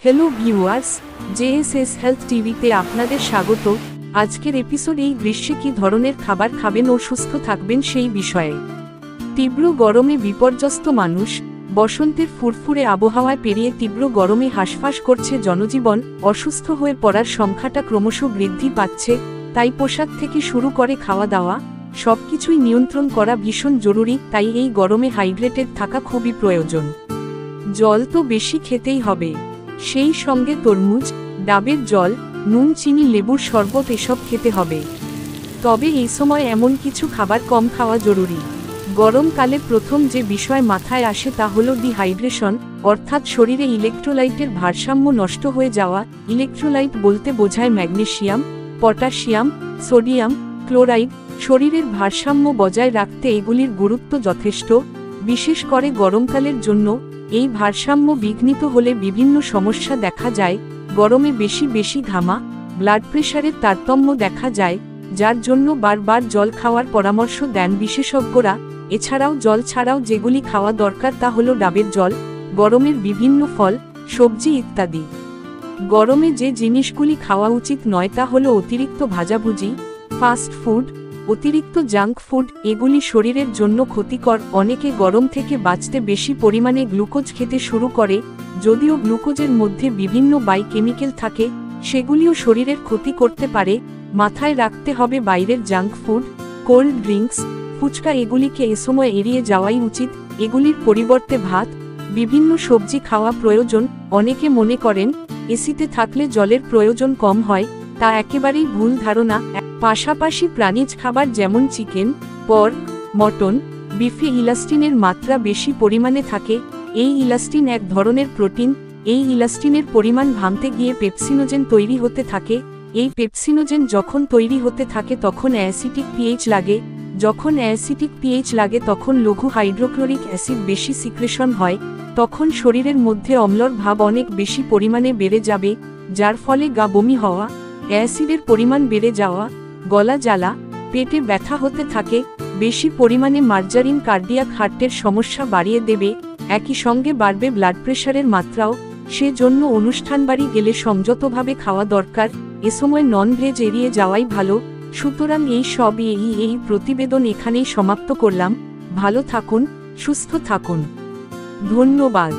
Hello viewers, JSS health টিভিতে আপনাদের স্বাগত। আজকের এপিসোড এই গ্রীষ্মে কী ধরনের খাবার খাবেন ও সুস্থ থাকবেন সেই বিষয়ে। তীব্র গরমে বিপর্যস্ত মানুষ। বসন্তের ফুরফুরে আবহাওয়ায় পেরিয়ে তীব্র গরমে হাঁসফাঁস করছে জনজীবন। অসুস্থ হয়ে পড়ার সংখ্যাটা ক্রমশ বৃদ্ধি পাচ্ছে। তাই পোশাক থেকে শুরু করে খাওয়া দাওয়া সবকিছুই নিয়ন্ত্রণ করা ভীষণ জরুরি। তাই এই গরমে হাইড্রেটেড থাকা খুবই প্রয়োজন। জল তো বেশি খেতেই হবে, সেই সঙ্গে তরমুজ, ডাবের জল, নুন, চিনি, লেবুর শরবত এসব খেতে হবে। তবে এই সময় এমন কিছু খাবার কম খাওয়া জরুরি। গরমকালে প্রথম যে বিষয় মাথায় আসে তা হলো ডিহাইড্রেশন, অর্থাৎ শরীরে ইলেকট্রোলাইটের ভারসাম্য নষ্ট হয়ে যাওয়া। ইলেকট্রোলাইট বলতে বোঝায় ম্যাগনেসিয়াম, পটাশিয়াম, সোডিয়াম, ক্লোরাইড। শরীরের ভারসাম্য বজায় রাখতে এগুলির গুরুত্ব যথেষ্ট, বিশেষ করে গরমকালের জন্য। এই ভারসাম্য বিঘ্নিত হলে বিভিন্ন সমস্যা দেখা যায়। গরমে বেশি বেশি ঘামা, ব্লাড প্রেশারের তারতম্য দেখা যায়, যার জন্য বারবার জল খাওয়ার পরামর্শ দেন বিশেষজ্ঞরা। এছাড়াও জল ছাড়াও যেগুলি খাওয়া দরকার তা হলো ডাবের জল, গরমের বিভিন্ন ফল, সবজি ইত্যাদি। গরমে যে জিনিসগুলি খাওয়া উচিত নয় তা হলো অতিরিক্ত ভাজাভুজি, ফাস্ট ফুড, অতিরিক্ত জাঙ্ক ফুড। এগুলি শরীরের জন্য ক্ষতিকর। অনেকে গরম থেকে বাঁচতে বেশি পরিমাণে গ্লুকোজ খেতে শুরু করে। যদিও গ্লুকোজের মধ্যে বিভিন্ন বায়োকেমিক্যাল থাকে, সেগুলিও শরীরের ক্ষতি করতে পারে। মাথায় রাখতে হবে বাইরের junk food, cold drinks, fuchka এগুলিকে এ সময় এড়িয়ে যাওয়াই উচিত। এগুলির পরিবর্তে ভাত, বিভিন্ন সবজি খাওয়া প্রয়োজন। অনেকে মনে করেন এসিতে থাকলে জলের প্রয়োজন কম হয়, তা একেবারেই ভুল ধারণা। পাশাপাশি প্রাণীজ খাবার যেমন চিকেন, পর্ক, মটন, বিফে ইলাস্টিনের মাত্রা বেশি পরিমাণে থাকে। এই ইলাস্টিন এক ধরনের প্রোটিন। এই ইলাস্টিনের পরিমাণ ভাঙতে গিয়ে পেপসিনোজেন তৈরি হতে থাকে। এই পেপসিনোজেন যখন তৈরি হতে থাকে তখন অ্যাসিটিক পিএইচ লাগে। যখন অ্যাসিটিক পিএইচ লাগে তখন লঘু হাইড্রোক্লোরিক অ্যাসিড বেশি সিক্রেশন হয়। তখন শরীরের মধ্যে অম্লর ভাব অনেক বেশি পরিমাণে বেড়ে যাবে, যার ফলে গা বমি হওয়া, অ্যাসিডের পরিমাণ বেড়ে যাওয়া, গলা জ্বালা, পেটে ব্যথা হতে থাকে। বেশি পরিমাণে মার্জারিন কার্ডিয়াক হার্টের সমস্যা বাড়িয়ে দেবে। একই সঙ্গে বাড়বে ব্লাড প্রেশারের মাত্রাও। সেজন্য অনুষ্ঠান বাড়ি গেলে সংযতভাবে খাওয়া দরকার। এ সময় নন ভেজ এড়িয়ে যাওয়াই ভালো। সুতরাং এই প্রতিবেদন এখানেই সমাপ্ত করলাম। ভালো থাকুন, সুস্থ থাকুন। ধন্যবাদ।